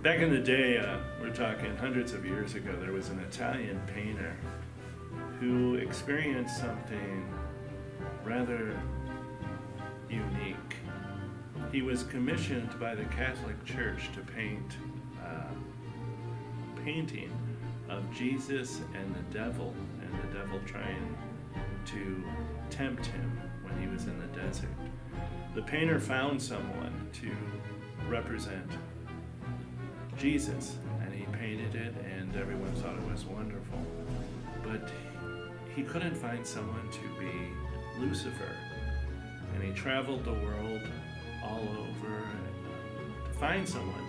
Back in the day, we're talking hundreds of years ago, there was an Italian painter who experienced something rather unique. He was commissioned by the Catholic Church to paint a painting of Jesus and the devil trying to tempt him when he was in the desert. The painter found someone to represent Jesus, and he painted it, and everyone thought it was wonderful. But he couldn't find someone to be Lucifer, and he traveled the world all over to find someone.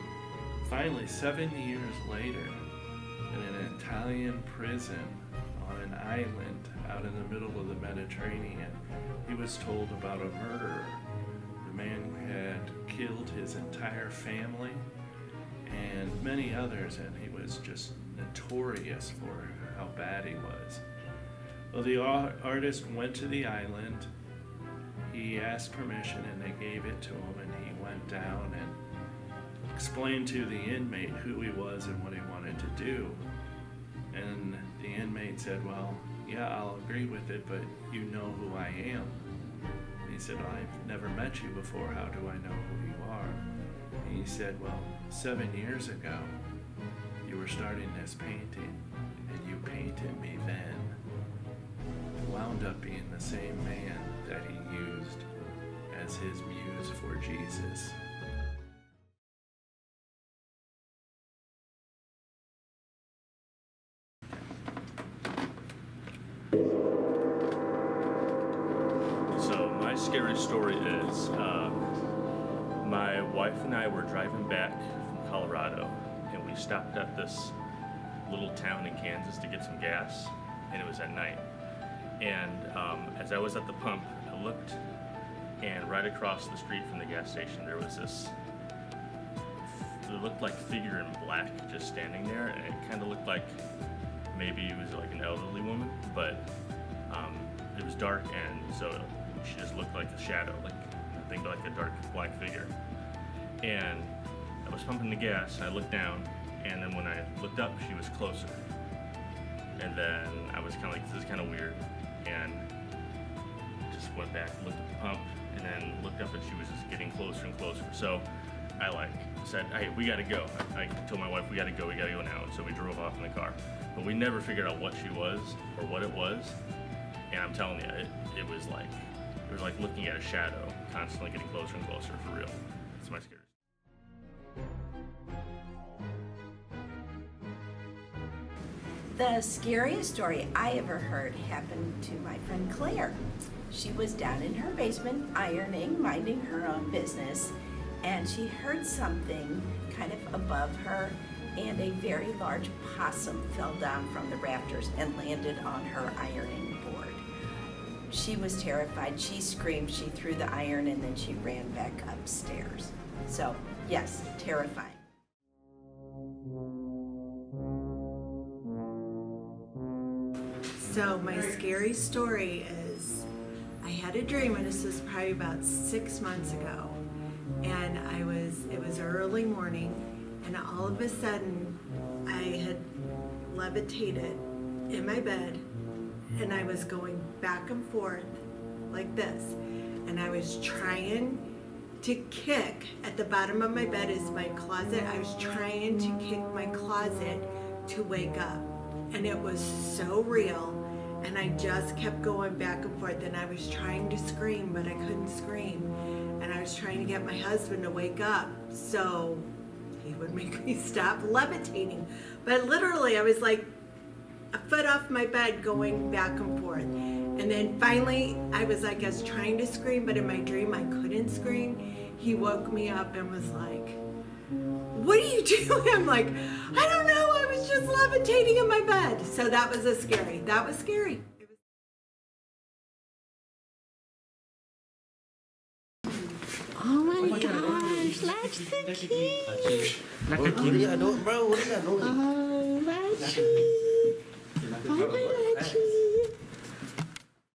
Finally, 7 years later, in an Italian prison on an island out in the middle of the Mediterranean, he was told about a murderer. The man had killed his entire family and many others, and he was just notorious for how bad he was. Well, the artist went to the island. He asked permission and they gave it to him, and he went down and explained to the inmate who he was and what he wanted to do. And the inmate said, well, yeah, I'll agree with it, but you know who I am. And he said, well, I've never met you before. How do I know who you are? And he said, well, 7 years ago, you were starting this painting, and you painted me then. It wound up being the same man that he used as his muse for Jesus. So my scary story is my wife and I were driving back from Colorado, and we stopped at this little town in Kansas to get some gas, and it was at night. And as I was at the pump, I looked, and right across the street from the gas station there was this, it looked like figure in black just standing there, and it kind of looked like maybe it was like an elderly woman, but it was dark, and so she just looked like a shadow, like nothing but like a dark black figure. And I was pumping the gas, and I looked down, and then when I looked up, she was closer. And then I was kind of like, this is kind of weird, and just went back, looked at the pump, and then looked up, and she was just getting closer and closer. So I said, hey, we gotta go. I told my wife, we gotta go now. And so we drove off in the car. But we never figured out what she was or what it was. And I'm telling you, it was like looking at a shadow, constantly getting closer and closer, for real. It's my scary. The scariest story I ever heard happened to my friend Claire. She was down in her basement ironing, minding her own business, and she heard something kind of above her, and a very large possum fell down from the rafters and landed on her ironing board. She was terrified. She screamed, she threw the iron, and then she ran back upstairs. So, yes, terrifying. So my scary story is, I had a dream, and this was probably about 6 months ago, and it was early morning, and all of a sudden I had levitated in my bed, and I was going back and forth like this, and I was trying to kick. At the bottom of my bed is my closet. I was trying to kick my closet to wake up, and it was so real. And I just kept going back and forth, and I was trying to scream, but I couldn't scream. And I was trying to get my husband to wake up so he would make me stop levitating. But literally, I was like a foot off my bed going back and forth. And then finally, I was, I guess, trying to scream, but in my dream, I couldn't scream. He woke me up and was like, what are you doing? I'm like, I don't know, I was just levitating in my bed. So that was scary. That was scary. Oh my gosh, that's the key. What do you doing, bro? What are you doing? Oh, Lachi. Oh, my Lachi.